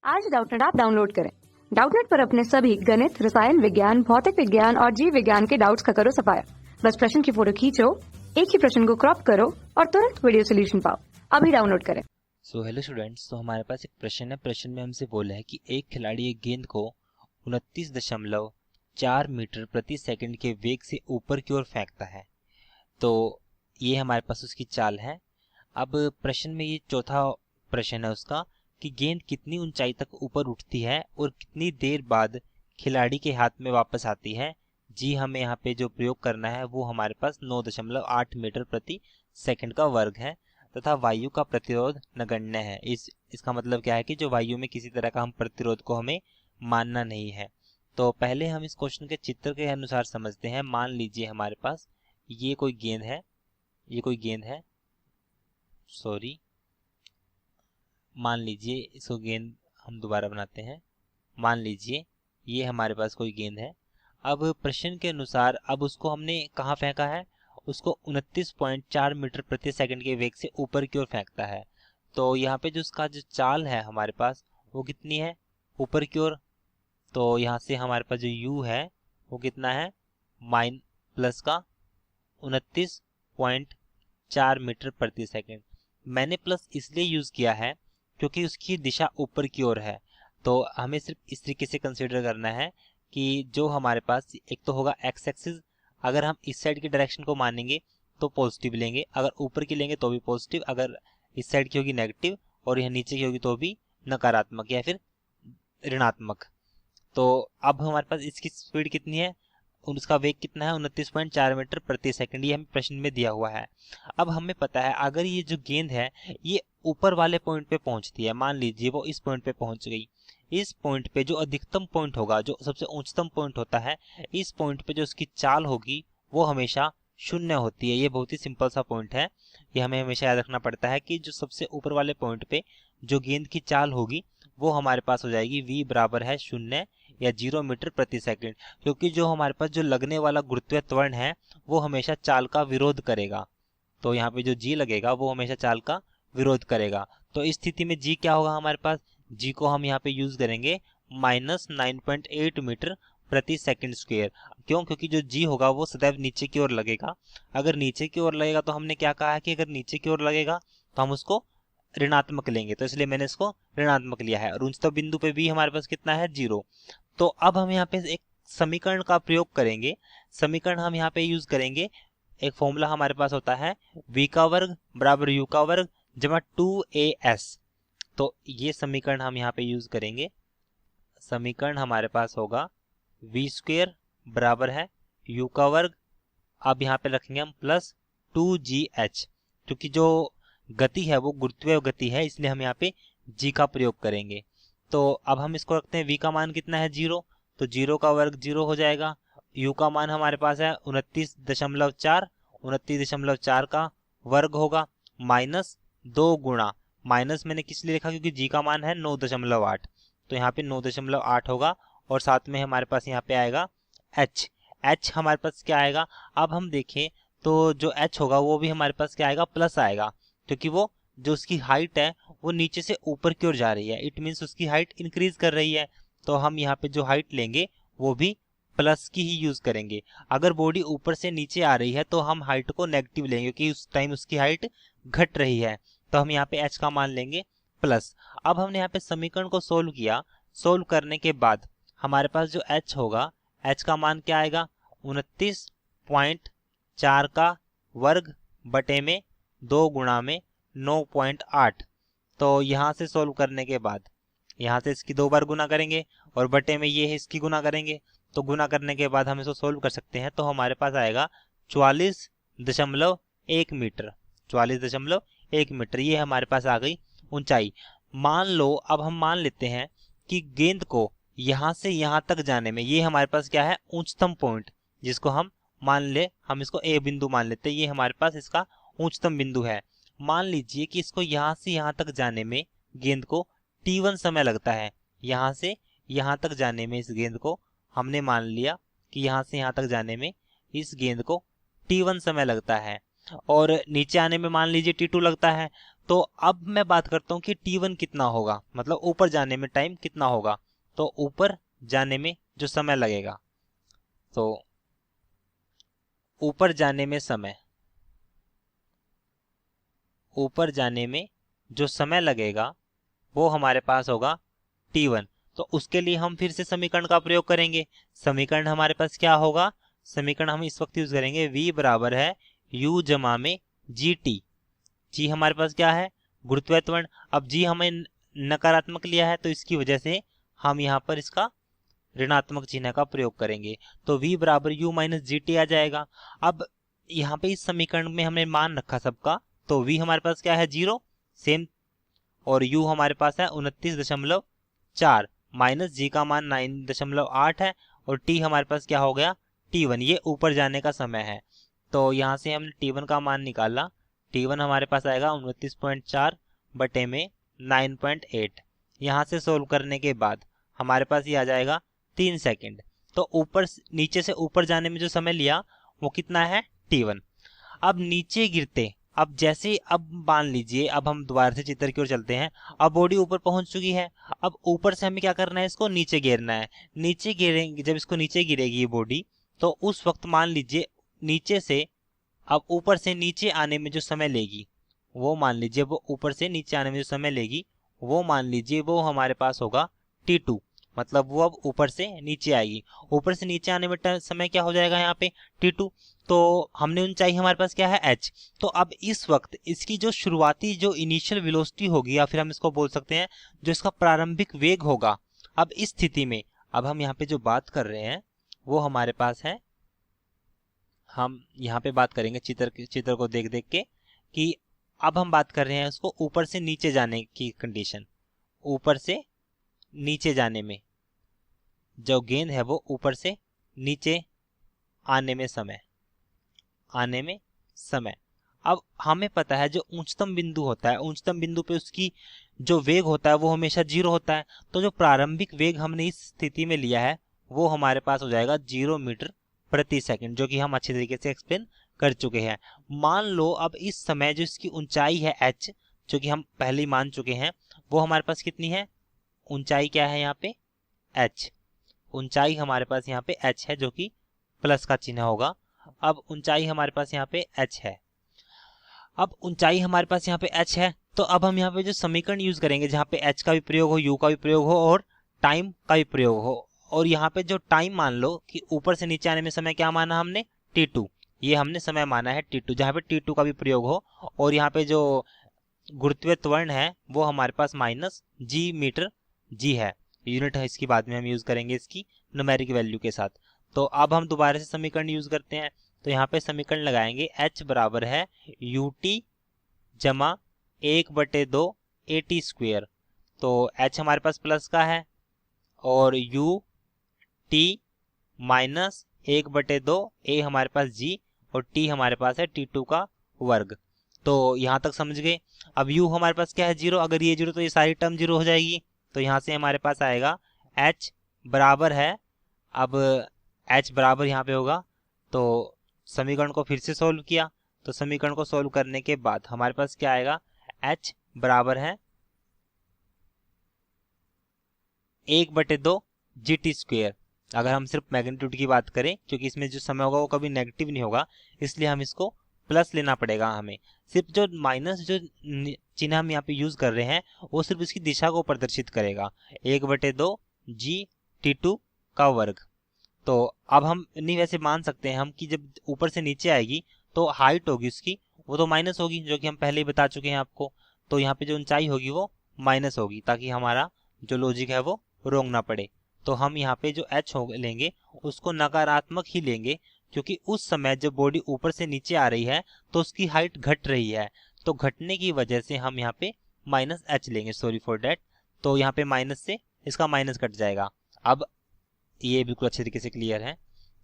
आज Doubtnut app download करें। Doubtnut पर अपने सभी गणित, रसायन विज्ञान, भौतिक विज्ञान और जीव विज्ञान के डाउट्स का करो सफाया। बस प्रश्न की फोटो खींचो, एक ही प्रश्न को क्रॉप करो और तुरंत वीडियो सोल्यूशन पाओ। अभी डाउनलोड करें। हेलो स्टूडेंट्स, तो हमारे पास एक प्रश्न है। प्रश्न में हमसे बोला है कि एक खिलाड़ी एक गेंद को 29.4 मीटर प्रति सेकंड के वेग से ऊपर की ओर फेंकता है। तो ये हमारे पास उसकी चाल है। अब प्रश्न में ये चौथा प्रश्न है उसका कि गेंद कितनी ऊंचाई तक ऊपर उठती है और कितनी देर बाद खिलाड़ी के हाथ में वापस आती है। जी, हमें यहाँ पे जो प्रयोग करना है वो हमारे पास 9.8 मीटर प्रति सेकंड का वर्ग है तथा वायु का प्रतिरोध नगण्य है। इसका मतलब क्या है कि जो वायु में किसी तरह का हम प्रतिरोध को हमें मानना नहीं है। तो पहले हम इस क्वेश्चन के चित्र के अनुसार समझते हैं। मान लीजिए हमारे पास ये कोई गेंद है, सॉरी, मान लीजिए इसको गेंद हम दोबारा बनाते हैं। मान लीजिए ये हमारे पास कोई गेंद है। अब प्रश्न के अनुसार अब उसको हमने कहाँ फेंका है, उसको 29.4 मीटर प्रति सेकंड के वेग से ऊपर की ओर फेंकता है। तो यहाँ पे जो उसका जो चाल है हमारे पास वो कितनी है, ऊपर की ओर। तो यहाँ से हमारे पास जो u है वो कितना है, माइन प्लस का 29.4 मीटर प्रति सेकंड। मैंने प्लस इसलिए यूज किया है क्योंकि उसकी दिशा ऊपर की ओर है। तो हमें सिर्फ इस तरीके से कंसीडर करना है कि जो हमारे पास एक तो होगा एक्स एक्सिस, अगर हम इस साइड की डायरेक्शन को मानेंगे तो पॉजिटिव लेंगे, अगर ऊपर की लेंगे तो भी पॉजिटिव, अगर इस साइड की होगी नेगेटिव और यह नीचे की होगी तो भी नकारात्मक या फिर ऋणात्मक। तो अब हमारे पास इसकी स्पीड कितनी है, उसका वेग कितना है, 29.4 मीटर प्रति सेकंड, ये हमें प्रश्न में दिया हुआ है। अब हमें पता है अगर ये जो गेंद है ये ऊपर वाले पॉइंट पे पहुंचती है, मान लीजिए वो इस पॉइंट पे पहुंच गई, इस पॉइंट पे जो अधिकतम पॉइंट होगा, जो सबसे उच्चतम पॉइंट होता है, इस पॉइंट पे जो उसकी चाल होगी वो हमेशा शून्य होती है। ये बहुत ही सिंपल सा पॉइंट है, ये हमें हमेशा याद रखना पड़ता है कि जो सबसे ऊपर वाले पॉइंट पे जो गेंद की चाल होगी वो हमारे पास हो जाएगी v बराबर है 0 या 0 मीटर प्रति सेकंड, क्योंकि जो हमारे पास जो लगने वाला गुरुत्वीय त्वरण है वो हमेशा चाल का विरोध करेगा। तो यहाँ पे जो g लगेगा वो हमेशा चाल का विरोध करेगा। तो इस स्थिति में g क्या होगा हमारे पास, g को हम यहाँ पे यूज करेंगे -9.8 मीटर प्रति सेकंड स्क्वायर। क्यों, क्योंकि जो g होगा वो सदैव नीचे की ओर लगेगा। अगर नीचे की ओर लगेगा तो हमने क्या कहा है कि अगर नीचे की ओर लगेगा तो हम उसको ऋणात्मक लेंगे, तो इसलिए मैंने इसको ऋणात्मक लिया है। और उच्चतम बिंदु पे भी हमारे पास कितना है, 0। तो अब हम यहाँ पे एक समीकरण का प्रयोग करेंगे। समीकरण हम यहाँ पे यूज करेंगे, एक फॉर्मूला हमारे पास होता है v का वर्ग बराबर u का वर्ग जमा 2as। तो ये समीकरण हम यहाँ पे यूज करेंगे। समीकरण हमारे पास होगा v स्क्वायर बराबर है u का वर्ग, अब यहाँ पे रखेंगे हम प्लस 2gh, क्योंकि जो गति है वो गुरुत्वीय गति है इसलिए हम यहाँ पे g का प्रयोग करेंगे। तो अब हम इसको रखते हैं, v का मान कितना है, 0, तो 0 का वर्ग 0 हो जाएगा। u का मान हमारे पास है 29.4, 29.4 का वर्ग होगा माइनस 2 गुणा, माइनस मैंने किस लिए लिखा क्योंकि g का मान है 9.8, तो यहाँ पे 9.8 होगा और साथ में हमारे पास यहाँ पे आएगा h हमारे पास क्या आएगा। अब हम देखें तो जो h होगा वो भी हमारे पास क्या आएगा, प्लस आएगा, क्योंकि वो जो उसकी हाइट है वो नीचे से ऊपर की ओर जा रही है, इट मीन्स उसकी हाइट इंक्रीज कर रही है। तो हम यहाँ पे जो हाइट लेंगे वो भी प्लस की ही यूज करेंगे। अगर बॉडी ऊपर से नीचे आ रही है तो हम हाइट को नेगेटिव लेंगे क्योंकि उस टाइम उसकी हाइट घट रही है, तो हम यहाँ पे h का मान लेंगे प्लस। अब हमने यहाँ पे समीकरण को सोल्व किया, सोल्व करने के बाद हमारे पास जो h होगा, h का मान क्या आएगा, 29.4 का वर्ग बटे में 2 गुणा में 9.8। तो यहाँ से सोल्व करने के बाद यहाँ से इसकी 2 बार गुना करेंगे और बटे में ये है इसकी गुना करेंगे, तो गुना करने के बाद हम इसको सोल्व कर सकते हैं। तो हमारे पास आएगा 44.1 मीटर, 44.1 मीटर, ये हमारे पास आ गई ऊंचाई। मान लो अब हम मान लेते हैं कि गेंद को यहाँ से यहाँ तक जाने में ये हमारे पास क्या है, उच्चतम पॉइंट, जिसको हम मान ले, हम इसको ए बिंदु मान लेते हैं, ये हमारे पास इसका उच्चतम बिंदु है। मान लीजिए कि इसको यहाँ से यहाँ तक जाने में गेंद को t1 समय लगता है, यहाँ से यहाँ तक जाने में इस गेंद को हमने मान लिया कि यहाँ से यहाँ तक जाने में इस गेंद को t1 समय लगता है और नीचे आने में मान लीजिए t2 लगता है। तो अब मैं बात करता हूँ कि T1 कितना होगा, मतलब ऊपर जाने में टाइम कितना होगा। तो ऊपर जाने में जो समय लगेगा, तो ऊपर जाने में समय, ऊपर जाने में जो समय लगेगा वो हमारे पास होगा T1। तो उसके लिए हम फिर से समीकरण का प्रयोग करेंगे। समीकरण हमारे पास क्या होगा, समीकरण हम इस वक्त यूज करेंगे V बराबर है U जमा में GT। जी हमारे पास क्या है, गुरुत्वाकर्षण त्वरण। अब जी हमें नकारात्मक लिया है तो इसकी वजह से हम यहाँ पर इसका ऋणात्मक चिन्ह का प्रयोग करेंगे। तो V बराबर U माइनस जी टी आ जाएगा। अब यहाँ पे इस समीकरण में हमने मान रखा सबका, तो V हमारे पास क्या है 0 सेम, और U हमारे पास है 29.4, माइनस जी का मान 9.8 है, और T हमारे पास क्या हो गया T1, ये ऊपर जाने का समय है। तो यहाँ से हमने T1 का मान निकाला। T1 हमारे पास आएगा 29.4 बटे में 9.8। यहाँ से सोल्व करने के बाद हमारे पास ये आ जाएगा 3 सेकंड। तो ऊपर नीचे से ऊपर जाने में जो समय लिया वो कितना है T1। अब नीचे गिरते, अब जैसे अब मान लीजिए, अब हम दोबारा से चित्र की ओर चलते हैं। अब बॉडी ऊपर पहुंच चुकी है। अब ऊपर से हमें क्या करना है, इसको नीचे गिरना है। नीचे गिरेंगे, जब इसको नीचे गिरेगी ये बॉडी, तो उस वक्त मान लीजिए नीचे से अब ऊपर से नीचे आने में जो समय लेगी, वो मान लीजिए वो ऊपर से नीचे आने में जो समय लेगी वो मान लीजिए वो हमारे पास होगा T2। मतलब वो अब ऊपर से नीचे आएगी। ऊपर से नीचे आने में समय क्या हो जाएगा यहाँ पे T2। तो हमने ऊंचाई हमारे पास क्या है h। तो अब इस वक्त इसकी जो शुरुआती जो इनिशियल वेलोसिटी होगी, या फिर हम इसको बोल सकते हैं जो इसका प्रारंभिक वेग होगा, अब इस स्थिति में अब हम यहाँ पे जो बात कर रहे हैं वो हमारे पास है, हम यहाँ पे बात करेंगे चित्र को देख देख के, कि अब हम बात कर रहे हैं उसको ऊपर से नीचे जाने की कंडीशन। ऊपर से नीचे जाने में जो गेंद है वो ऊपर से नीचे आने में समय, आने में समय। अब हमें पता है जो उच्चतम बिंदु होता है, उच्चतम बिंदु पे उसकी जो वेग होता है वो हमेशा 0 होता है। तो जो प्रारंभिक वेग हमने इस स्थिति में लिया है वो हमारे पास हो जाएगा 0 मीटर प्रति सेकंड, जो कि हम अच्छे तरीके से एक्सप्लेन कर चुके हैं। मान लो अब इस समय जो इसकी ऊंचाई है h, जो कि हम पहले ही मान चुके हैं, वो हमारे पास कितनी है, ऊंचाई क्या है यहाँ पे h। ऊंचाई हमारे पास यहाँ पे h है, जो कि प्लस का चिन्ह होगा। अब ऊंचाई हमारे पास यहाँ पे h है। अब ऊंचाई हमारे पास यहाँ पे h है, तो अब हम यहाँ पे जो समीकरण यूज करेंगे जहाँ पे h का भी प्रयोग हो, u का भी प्रयोग हो और टाइम का भी प्रयोग हो, और यहाँ पे जो टाइम मान लो कि ऊपर से नीचे आने में समय क्या माना हमने T2, ये हमने समय माना है T2, जहाँ पे T2 का भी प्रयोग हो। और यहाँ पे जो गुरुत्वीय त्वरण है वो हमारे पास माइनस जी मीटर जी है, यूनिट है इसकी, बाद में हम यूज करेंगे इसकी न्यूमेरिक वैल्यू के साथ। तो अब हम दोबारा से समीकरण यूज करते हैं। तो यहाँ पे समीकरण लगाएंगे h बराबर है ut जमा 1/2 AT स्क्वेयर। तो h हमारे पास प्लस का है और ut माइनस 1/2 a हमारे पास g, और t हमारे पास है T2 का वर्ग। तो यहाँ तक समझ गए। अब u हमारे पास क्या है 0, अगर ये 0 तो ये सारी टर्म 0 हो जाएगी। तो यहाँ से हमारे पास आएगा h बराबर है, अब h बराबर यहाँ पे होगा। तो समीकरण को फिर से सोल्व किया, तो समीकरण को सोल्व करने के बाद हमारे पास क्या आएगा, h बराबर है 1/2 GT स्क्वेयर। अगर हम सिर्फ मैग्नीट्यूड की बात करें, क्योंकि इसमें जो समय होगा वो कभी नेगेटिव नहीं होगा, इसलिए हम इसको प्लस लेना पड़ेगा हमें। सिर्फ जो माइनस जो चिन्ह हम यहाँ पे यूज कर रहे हैं वो सिर्फ इसकी दिशा को प्रदर्शित करेगा, 1/2 GT2 का वर्ग। तो अब हम नहीं वैसे मान सकते हैं हम कि जब ऊपर से नीचे आएगी तो हाइट होगी उसकी वो तो माइनस होगी, जो कि हम पहले ही बता चुके हैं आपको। तो यहाँ पे जो ऊंचाई होगी वो माइनस होगी, ताकि हमारा जो लॉजिक है वो रोंग ना पड़े। तो हम यहाँ पे जो h हो लेंगे उसको नकारात्मक ही लेंगे, क्योंकि उस समय जब बॉडी ऊपर से नीचे आ रही है तो उसकी हाइट घट रही है। तो घटने की वजह से हम यहाँ पे माइनस h लेंगे, सॉरी फॉर डैट। तो यहाँ पे माइनस से इसका माइनस कट जाएगा। अब ये बिल्कुल अच्छे तरीके से क्लियर है।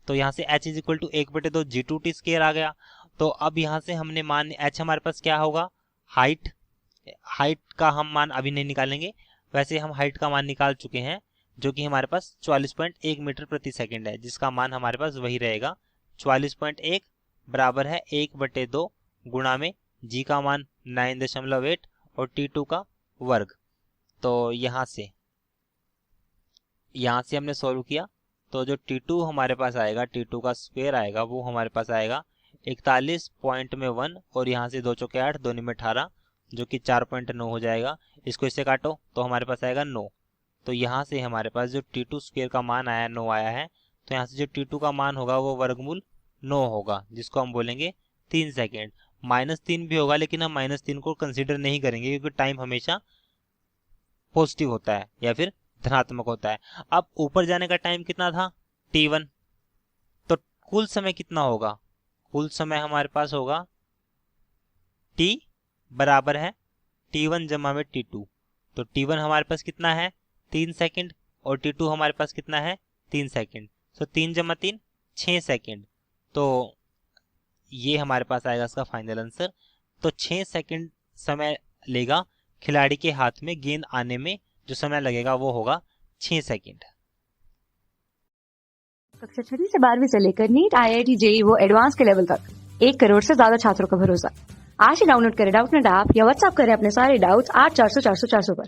तो यहाँ से h is equal to 1/2 G2T square आ गया। तो अब यहाँ से हमने मान h हमारे पास क्या होगा, हाइट, हाइट का हम मान अभी नहीं निकालेंगे, वैसे हम हाइट का मान निकाल चुके हैं, जो कि हमारे पास 44.1 मीटर प्रति सेकंड है, जिसका मान हमारे पास वही रहेगा 44.1 बराबर है 1/2 गुणा में g का मान 9.8 और T2 का वर्ग। तो यहाँ से हमने सॉल्व किया, तो जो T2 हमारे पास आएगा, T2 का स्क्वायर आएगा, वो हमारे पास आएगा 41.1 और यहाँ से 2 चौके 8, 2 में 18, जो कि 4.9 हो जाएगा। इसको इससे काटो तो हमारे पास आएगा 9। तो यहाँ से हमारे पास जो T2 स्क्वायर का मान आया 9 आया है, तो यहाँ से जो T2 का मान होगा वो वर्गमूल 9 होगा, जिसको हम बोलेंगे 3 सेकेंड। -3 भी होगा, लेकिन हम -3 को कंसीडर नहीं करेंगे क्योंकि टाइम हमेशा पॉजिटिव होता है या फिर धनात्मक होता है। अब ऊपर जाने का टाइम कितना था? T1। तो कुल समय कितना होगा? कुल समय हमारे पास होगा T बराबर है T1 जमा में T2। तो T1 हमारे पास कितना है? 3 सेकेंड, और T2 हमारे पास कितना है? 3 सेकेंड। तो 3 जमा 3 6 सेकेंड। तो ये हमारे पास आएगा इसका फाइनल आंसर। तो 6 सेकेंड समय लेगा खिलाड़ी के हाथ में गेंद आने में, जो समय लगेगा वो होगा 6 सेकेंड। कक्षा 6वीं से 12वीं से लेकर नीट, IIT, JEE वो एडवांस के लेवल तक 1 करोड़ से ज्यादा छात्रों का भरोसा। आज ही डाउनलोड करें डाउटनेट ऐप या व्हाट्सएप करें अपने सारे डाउट्स 8400 400 400 पर।